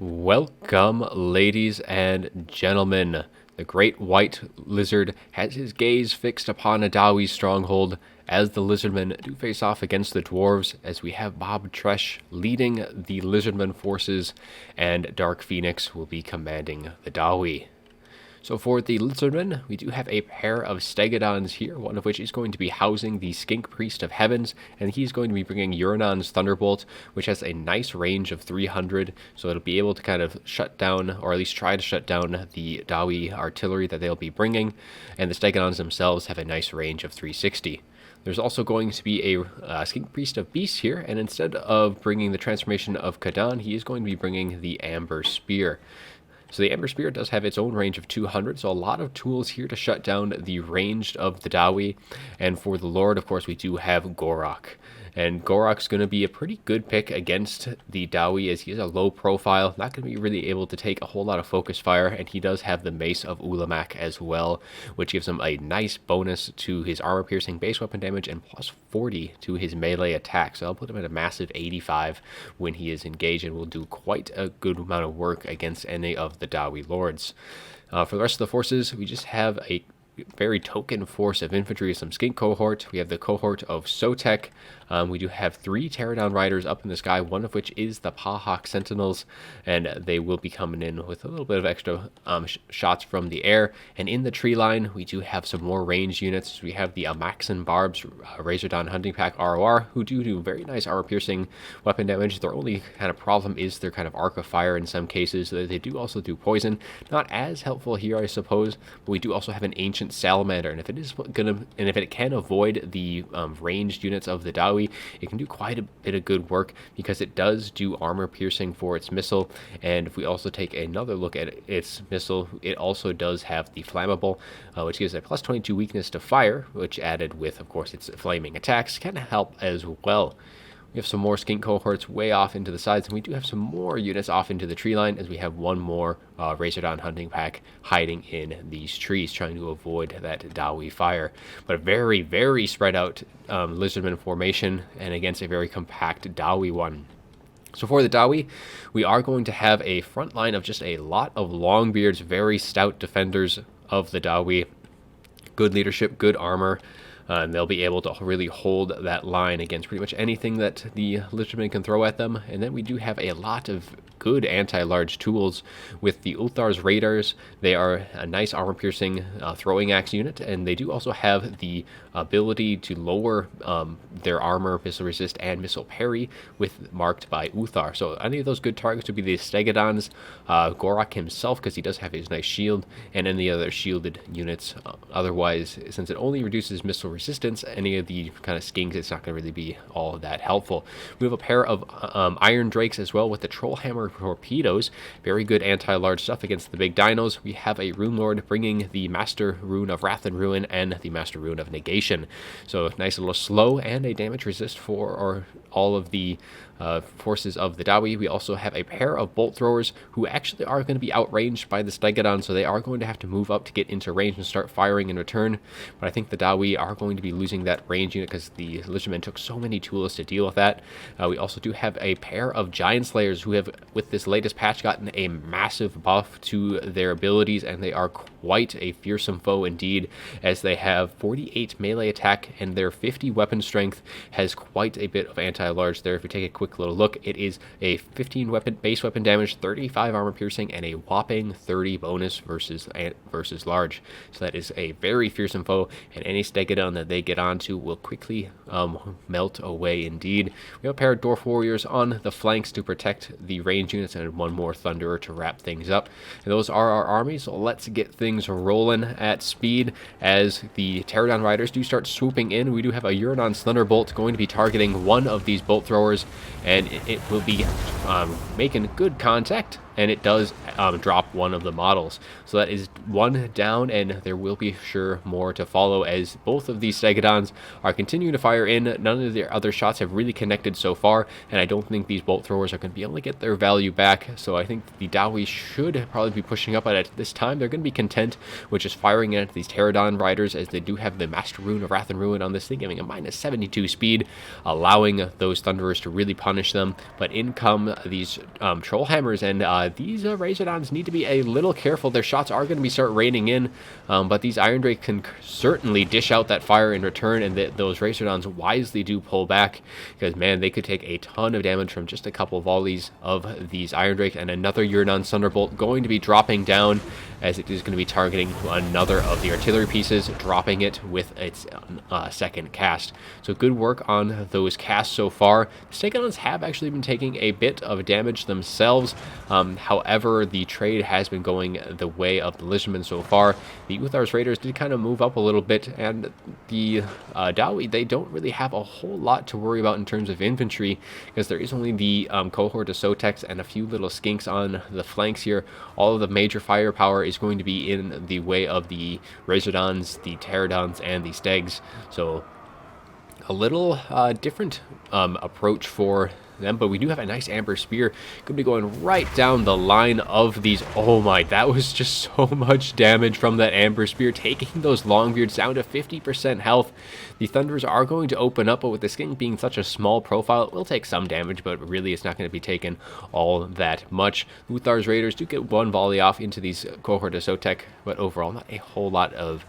Welcome, ladies and gentlemen. The great white lizard has his gaze fixed upon Adawi's stronghold as the Lizardmen do face off against the Dwarves, as we have Bob Tresh leading the Lizardmen forces, and Dark Phoenix will be commanding the Dawi. So for the Lizardmen, we do have a pair of Stegodons here, one of which is going to be housing the Skink Priest of Heavens, and he's going to be bringing Uranon's Thunderbolt, which has a nice range of 300, so it'll be able to kind of shut down, or at least try to shut down, the Dawi artillery that they'll be bringing, and the Stegodons themselves have a nice range of 360. There's also going to be a Skink Priest of Beasts here, and instead of bringing the transformation of Kadan, he is going to be bringing the Amber Spear. So the Amber Spear does have its own range of 200, so a lot of tools here to shut down the range of the Dawi. And for the Lord, of course, we do have Gorok. And Gorok's going to be a pretty good pick against the Dawi, as he is a low profile, not going to be really able to take a whole lot of focus fire, and he does have the Mace of Ulamak as well, which gives him a nice bonus to his armor-piercing base weapon damage and plus 40 to his melee attack. So I'll put him at a massive 85 when he is engaged, and will do quite a good amount of work against any of the Dawi lords. For the rest of the forces, we just have a very token force of infantry, some skink cohort. We have the cohort of Sotek. We do have 3 Pterodon riders up in the sky, one of which is the Pahawk Sentinels, and they will be coming in with a little bit of extra shots from the air. And in the tree line, we do have some more ranged units. We have the Amaxan Barbs Razordon Hunting Pack ROR, who do very nice armor-piercing weapon damage. Their only kind of problem is their kind of arc of fire in some cases. They do also do poison. Not as helpful here, I suppose, but we do also have an Ancient Salamander, and if it can avoid the ranged units of the Dawi, it can do quite a bit of good work, because it does do armor piercing for its missile. And if we also take another look at its missile, it also does have the flammable, which gives a plus 22 weakness to fire, which added with, of course, its flaming attacks can help as well. We have some more skink cohorts way off into the sides, and we do have some more units off into the tree line, as we have one more Razordon Hunting Pack hiding in these trees, trying to avoid that Dawi fire. But a very, very spread out Lizardman formation, and against a very compact Dawi one. So for the Dawi, we are going to have a front line of just a lot of Longbeards, very stout defenders of the Dawi. Good leadership, good armor. And they'll be able to really hold that line against pretty much anything that the Lizardmen can throw at them. And then we do have a lot of good anti-large tools with the Ulthar's Raiders. They are a nice armor-piercing throwing axe unit, and they do also have the ability to lower their armor, missile resist, and missile parry with marked by Uthar. So any of those good targets would be the Stegodons, Gorok himself, because he does have his nice shield, and any other shielded units. Otherwise, since it only reduces missile resistance, any of the kind of skinks, it's not going to really be all that helpful. We have a pair of Iron Drakes as well with the Trollhammer torpedoes. Very good anti-large stuff against the big dinos. We have a Rune Lord bringing the Master Rune of Wrath and Ruin and the Master Rune of Negation. So nice little slow and a damage resist for all of the forces of the Dawi. We also have a pair of bolt throwers who actually are going to be outranged by the Stegodon, so they are going to have to move up to get into range and start firing in return. But I think the Dawi are going to be losing that range unit because the Lizardmen took so many tools to deal with that. We also do have a pair of Giant Slayers who have, with this latest patch, gotten a massive buff to their abilities, and they are quite a fearsome foe indeed, as they have 48 melee attack and their 50 weapon strength has quite a bit of anti-large there. If we take a quick little look, it is a 15 base weapon damage, 35 armor piercing, and a whopping 30 bonus versus large. So that is a very fearsome foe, and any Stegodon that they get onto will quickly melt away indeed. We have a pair of Dwarf Warriors on the flanks to protect the range units, and one more Thunderer to wrap things up. And those are our armies, so let's get things rolling at speed as the Pterodon Riders do start swooping in. We do have a Uranon's Thunderbolt going to be targeting one of these bolt throwers, and it will be making good contact, and it does drop one of the models. So that is one down, and there will be sure more to follow as both of these Stegodons are continuing to fire in. None of their other shots have really connected so far, and I don't think these bolt throwers are going to be able to get their value back. So I think the Dawi should probably be pushing up at this time. They're going to be content with just firing at these Pterodon Riders, as they do have the Master Rune of Wrath and Ruin on this thing, giving a minus 72 speed, allowing those Thunderers to really punish them. But in come these Troll Hammers and these Razordons need to be a little careful. Their shots are going to be start raining in, but these Iron Drake can certainly dish out that fire in return, and those Razordons wisely do pull back, because man, they could take a ton of damage from just a couple volleys of these Iron Drake. And another Urdon Thunderbolt going to be dropping down, as it is going to be targeting another of the artillery pieces, dropping it with its second cast. So good work on those casts so far. The Stegodons have actually been taking a bit of damage themselves. However, the trade has been going the way of the Lizardmen so far. The Uthar's Raiders did kind of move up a little bit, and the Dawi, they don't really have a whole lot to worry about in terms of infantry, because there is only the cohort of Sotex and a few little skinks on the flanks here. All of the major firepower is going to be in the way of the Razordons, the Pterodons, and the Stegs. So a little different approach for them, but we do have a nice Amber Spear. Could be going right down the line of these. Oh my, that was just so much damage from that Amber Spear, taking those Longbeards down to 50% health. The Thunderers are going to open up, but with the skin being such a small profile, it will take some damage, but really it's not going to be taken all that much. Uthar's Raiders do get one volley off into these cohort of Sotek, but overall not a whole lot of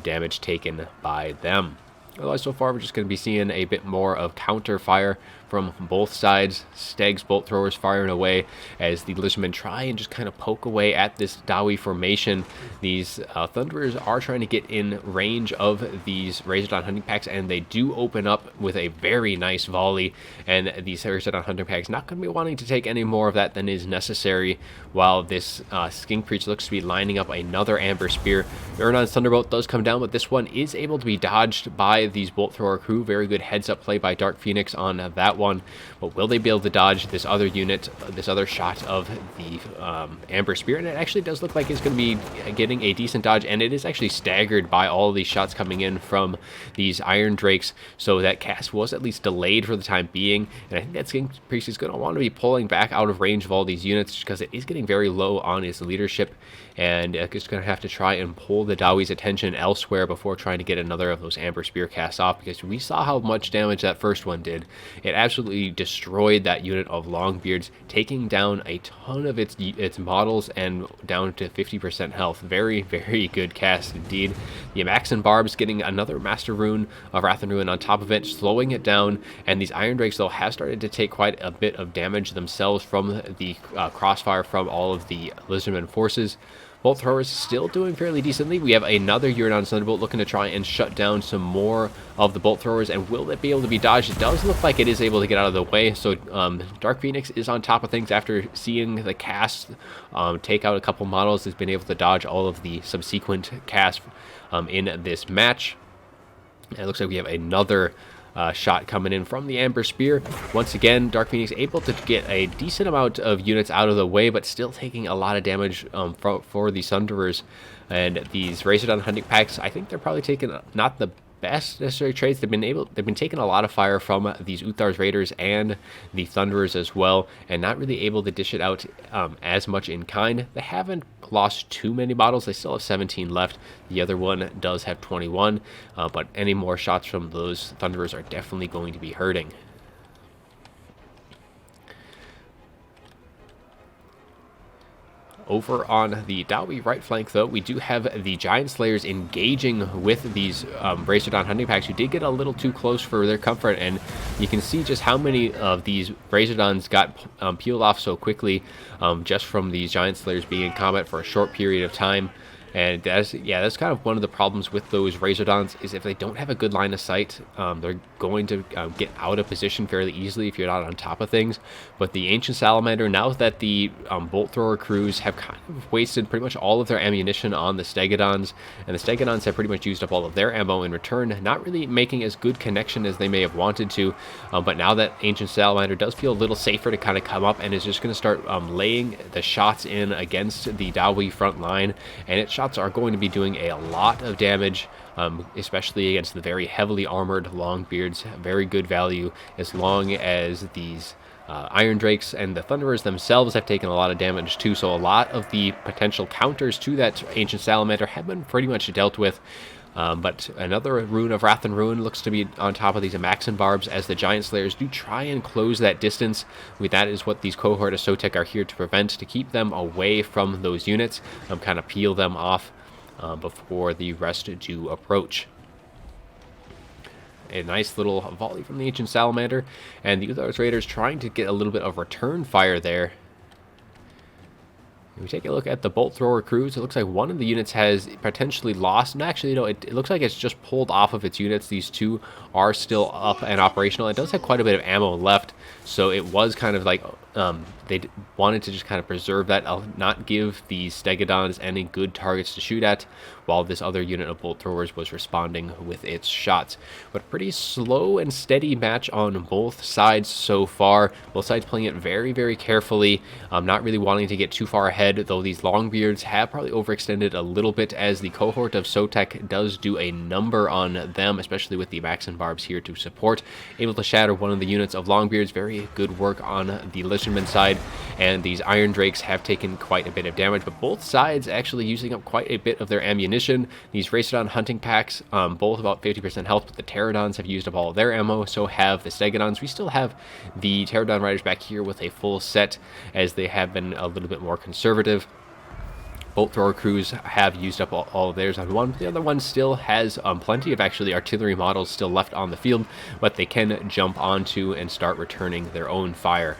damage taken by them. Otherwise, so far, we're just going to be seeing a bit more of counter fire from both sides. Stegs, bolt throwers firing away as the Lizardmen try and just kind of poke away at this Dawi formation. These Thunderers are trying to get in range of these Razordon hunting packs, and they do open up with a very nice volley. And these Razordon hunting packs not going to be wanting to take any more of that than is necessary, while this Skink Priest looks to be lining up another Amber Spear. Urdon's Thunderbolt does come down, but this one is able to be dodged by these bolt thrower crew. Very good heads up play by Dark Phoenix on that one, but will they be able to dodge this other unit, this other shot of the Amber Spear? And it actually does look like it's going to be getting a decent dodge, and it is actually staggered by all of these shots coming in from these Iron Drakes, so that cast was at least delayed for the time being. And I think that Skink Priest is going to want to be pulling back out of range of all these units, because it is getting very low on his leadership, and it's going to have to try and pull the Dawi's attention elsewhere before trying to get another of those Amber Spear casts off, because we saw how much damage that first one did. It absolutely destroyed that unit of Longbeards, taking down a ton of its models and down to 50% health. Very, very good cast indeed. The Amaxan Barbs getting another Master Rune of Wrath and Ruin on top of it, slowing it down, and these Iron Drakes, though, have started to take quite a bit of damage themselves from the crossfire from all of the Lizardmen forces. Bolt throwers still doing fairly decently. We have another Urdon Thunderbolt looking to try and shut down some more of the bolt throwers, and will it be able to be dodged? It does look like it is able to get out of the way, so Dark Phoenix is on top of things after seeing the cast take out a couple models. Has been able to dodge all of the subsequent casts in this match. And it looks like we have another shot coming in from the Amber Spear. Once again, Dark Phoenix able to get a decent amount of units out of the way, but still taking a lot of damage for the Thunderers. And these Razordon hunting packs, I think they're probably taking not the best necessary trades. They've been taking a lot of fire from these Uthar's Raiders and the Thunderers as well, and not really able to dish it out as much in kind. They haven't lost too many models. They still have 17 left. The other one does have 21, but any more shots from those Thunderers are definitely going to be hurting. Over on the Dawi right flank, though, we do have the Giant Slayers engaging with these Razordon hunting packs, who did get a little too close for their comfort, and you can see just how many of these Razordons got peeled off so quickly just from these Giant Slayers being in combat for a short period of time. And that's kind of one of the problems with those Razordons, is if they don't have a good line of sight, they're going to get out of position fairly easily if you're not on top of things. But the Ancient Salamander, now that the bolt thrower crews have kind of wasted pretty much all of their ammunition on the Stegodons, and the Stegodons have pretty much used up all of their ammo in return, not really making as good connection as they may have wanted to. But now that Ancient Salamander does feel a little safer to kind of come up, and is just going to start laying the shots in against the Dawi front line, and its shots are going to be doing a lot of damage, especially against the very heavily armored Longbeards. Very good value, as long as these Iron Drakes and the Thunderers themselves have taken a lot of damage too, so a lot of the potential counters to that Ancient Salamander have been pretty much dealt with. But another Rune of Wrath and Ruin looks to be on top of these Amaxan Barbs as the Giant Slayers do try and close that distance. That is what these Cohort of Sotek are here to prevent, to keep them away from those units, kind of peel them off before the rest do approach. A nice little volley from the Ancient Salamander, and the Uthar's Raiders trying to get a little bit of return fire there. If we take a look at the bolt thrower crews, it looks like one of the units has potentially lost. And actually, no, it looks like it's just pulled off of its units. These two are still up and operational. It does have quite a bit of ammo left, so it was kind of like they wanted to just kind of preserve that, not give the Stegodons any good targets to shoot at, while this other unit of bolt throwers was responding with its shots. But pretty slow and steady match on both sides so far. Both sides playing it very, very carefully, not really wanting to get too far ahead, though these Longbeards have probably overextended a little bit, as the Cohort of Sotek does do a number on them, especially with the Maxan Barbs here to support, able to shatter one of the units of Longbeards. Very good work on the Lizardmen side, and these Iron Drakes have taken quite a bit of damage, but both sides actually using up quite a bit of their ammunition. These Racodon hunting packs, both about 50% health, but the Pterodons have used up all of their ammo, so have the Stegodons. We still have the Pterodon Riders back here with a full set, as they have been a little bit more conservative. Bolt thrower crews have used up all of theirs on one. The other one still has plenty of actually artillery models still left on the field, but they can jump onto and start returning their own fire.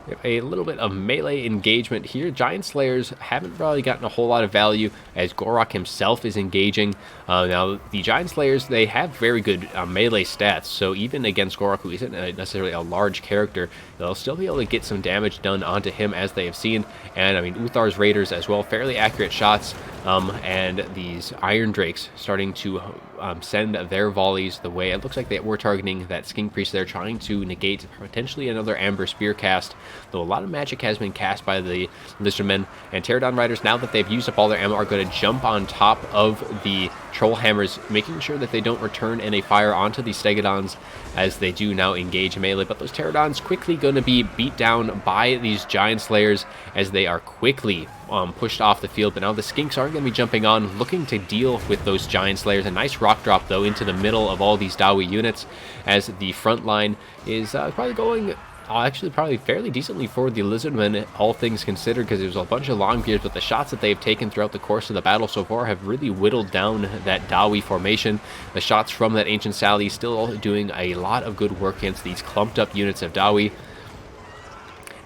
We have a little bit of melee engagement here. Giant Slayers haven't really gotten a whole lot of value, as Gorok himself is engaging. Now, the Giant Slayers, they have very good melee stats, so even against Gorok, who isn't necessarily a large character, they'll still be able to get some damage done onto him, as they have seen. And, I mean, Uthar's Raiders as well, fairly accurate shots, and these Iron Drakes starting to send their volleys the way. It looks like they were targeting that Skink Priest there, trying to negate potentially another Amber Spear cast, though a lot of magic has been cast by the Lizardmen. And Pterodon Riders, now that they've used up all their ammo, are going to jump on top of the Troll Hammers, making sure that they don't return any fire onto the Stegodons as they do now engage melee. But those Pterodons quickly going to be beat down by these Giant Slayers, as they are quickly pushed off the field. But now the Skinks are going to be jumping on, looking to deal with those Giant Slayers. A nice rock drop, though, into the middle of all these Dawi units, as the front line is probably going actually probably fairly decently for the Lizardmen, all things considered, because there's a bunch of Longbeards, but the shots that they've taken throughout the course of the battle so far have really whittled down that Dawi formation. The shots from that Ancient Sally still doing a lot of good work against these clumped up units of Dawi.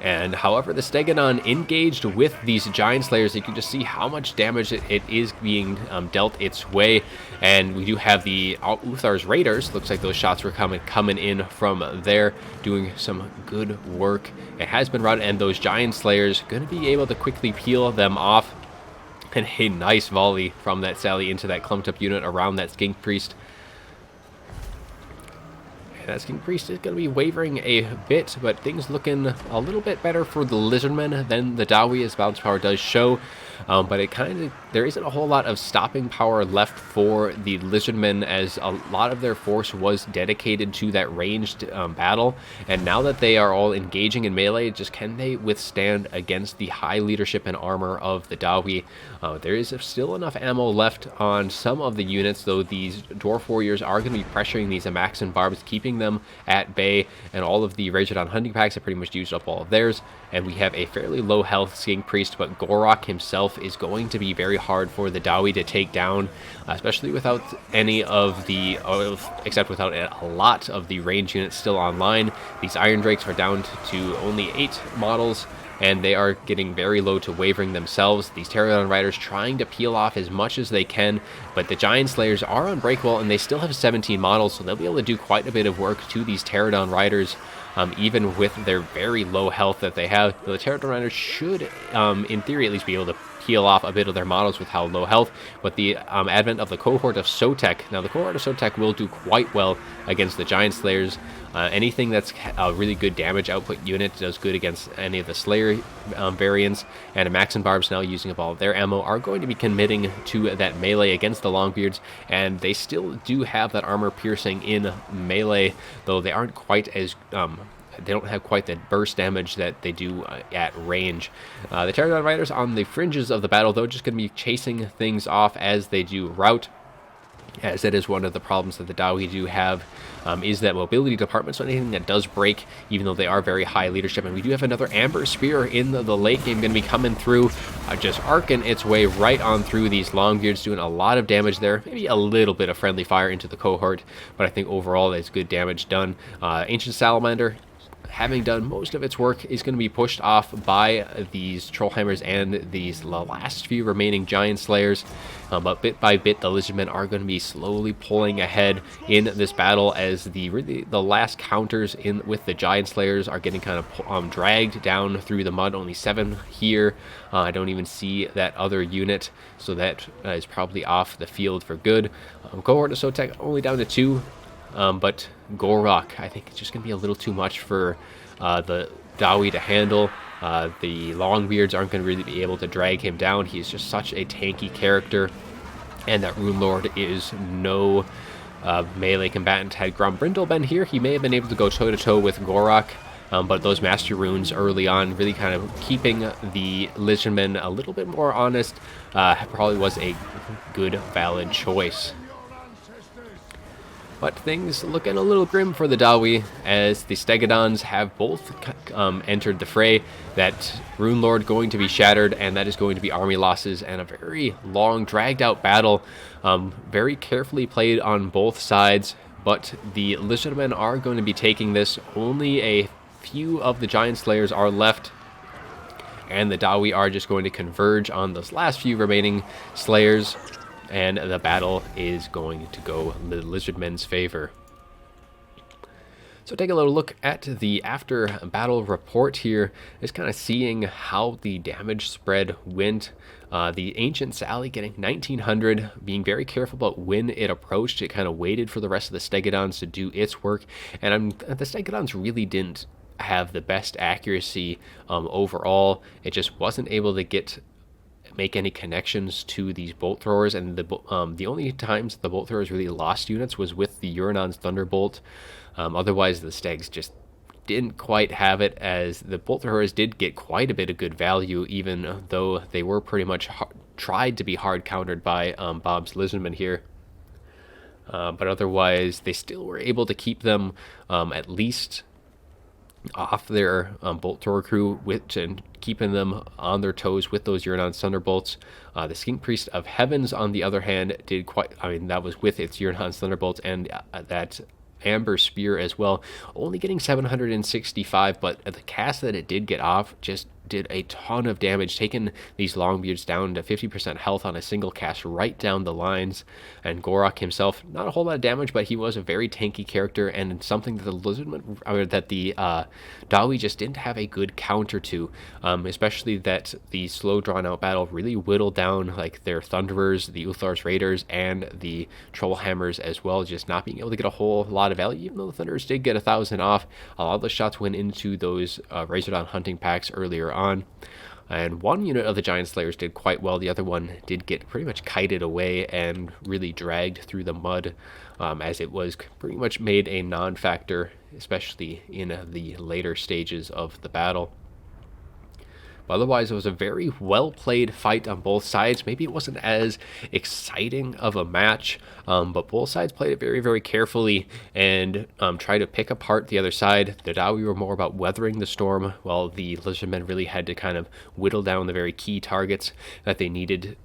And however the Stegodon engaged with these Giant Slayers, you can just see how much damage it is being dealt its way. And we do have the Uthar's Raiders. Looks like those shots were coming in from there, doing some good work. It has been routed, and those Giant Slayers going to be able to quickly peel them off. And a nice volley from that Sally into that clumped up unit around that Skink Priest. That Skink Priest is going to be wavering a bit, but things looking a little bit better for the Lizardmen than the Dawi, as bounce power does show. But it there isn't a whole lot of stopping power left for the Lizardmen, as a lot of their force was dedicated to that ranged battle. And now that they are all engaging in melee, just can they withstand against the high leadership and armor of the Dawi? There is still enough ammo left on some of the units, though these Dwarf Warriors are going to be pressuring these Amaxan Barbs, keeping them at bay, and all of the Ragedon hunting packs have pretty much used up all of theirs. And we have a fairly low health Skink Priest, but Gorok himself is going to be very hard for the Dawi to take down, especially without any of the, except without a lot of the range units still online. These Iron Drakes are down to only 8 models, and they are getting very low to wavering themselves. These Pterodon Riders trying to peel off as much as they can, but the Giant Slayers are unbreakable, and they still have 17 models, so they'll be able to do quite a bit of work to these Pterodon Riders, even with their very low health that they have. The Pterodon Riders should, in theory at least, be able to peel off a bit of their models with how low health, but the advent of the Cohort of Sotek. Now, the Cohort of Sotek will do quite well against the Giant Slayers. Anything that's a really good damage output unit does good against any of the Slayer variants, and Amaxan Barbs, now using up all of their ammo, are going to be committing to that melee against the Longbeards, and they still do have that armor piercing in melee, though they aren't quite as they don't have quite the burst damage that they do at range. The Pterodon Riders on the fringes of the battle, though, just going to be chasing things off as they do rout, as that is one of the problems that the Dawi do have, is that mobility department. So anything that does break, even though they are very high leadership. And we do have another Amber Spear in the late game going to be coming through, just arcing its way right on through these Longbeards, doing a lot of damage there. Maybe a little bit of friendly fire into the cohort, but I think overall it's good damage done. Ancient Salamander, having done most of its work, is going to be pushed off by these Trollhammers and these last few remaining Giant Slayers. But bit by bit, the Lizardmen are going to be slowly pulling ahead in this battle, as the last counters in with the Giant Slayers are getting kind of dragged down through the mud. Only 7 here. I don't even see that other unit, so that is probably off the field for good. Cohort of Sotek only down to 2. But Gorok, I think it's just going to be a little too much for the Dawi to handle. The Longbeards aren't going to really be able to drag him down. He's just such a tanky character. And that Rune Lord is no melee combatant. Had Grombrindle been here, he may have been able to go toe-to-toe with Gorok. But those Master Runes early on, really kind of keeping the Lizardmen a little bit more honest, probably was a good, valid choice. But things looking a little grim for the Dawi, as the Stegodons have both entered the fray. That Rune Lord going to be shattered, and that is going to be army losses, and a very long, dragged-out battle. Very carefully played on both sides, but the Lizardmen are going to be taking this. Only a few of the Giant Slayers are left, and the Dawi are just going to converge on those last few remaining Slayers. And the battle is going to go the Lizardmen's favor. So take a little look at the after battle report here, just kind of seeing how the damage spread went. The Ancient Sally getting 1900, being very careful about when it approached. It kind of waited for the rest of the Stegodons to do its work, and the Stegodons really didn't have the best accuracy overall. It just wasn't able to make any connections to these bolt throwers, and the only times the bolt throwers really lost units was with the Uranon's Thunderbolt. Otherwise, the Stegs just didn't quite have it, as the bolt throwers did get quite a bit of good value, even though they were pretty much tried to be hard countered by Bob's Lizardmen here. But otherwise, they still were able to keep them at least off their bolt thrower crew, and keeping them on their toes with those Uranon's Thunderbolts. The Skink Priest of Heavens, on the other hand, did quite, that was with its Uranon's Thunderbolts and that Amber Spear as well, only getting 765, but the cast that it did get off just did a ton of damage, taking these Longbeards down to 50% health on a single cast right down the lines. And Gorok himself, not a whole lot of damage, but he was a very tanky character, and something that the Dawi just didn't have a good counter to, especially that the slow drawn out battle really whittled down like their Thunderers, the Uthar's Raiders, and the Trollhammers as well, just not being able to get a whole lot of value. Even though the Thunderers did get 1,000 off, a lot of the shots went into those Razordon hunting packs earlier on. And one unit of the Giant Slayers did quite well. The other one did get pretty much kited away and really dragged through the mud, as it was pretty much made a non-factor, especially in the later stages of the battle. But otherwise, it was a very well-played fight on both sides. Maybe it wasn't as exciting of a match, but both sides played it very, very carefully and tried to pick apart the other side. The Dawi were more about weathering the storm, while the Lizardmen really had to kind of whittle down the very key targets that they needed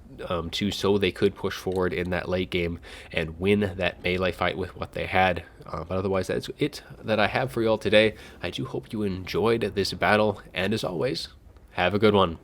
so they could push forward in that late game and win that melee fight with what they had. But otherwise, that's it that I have for you all today. I do hope you enjoyed this battle, and as always, have a good one.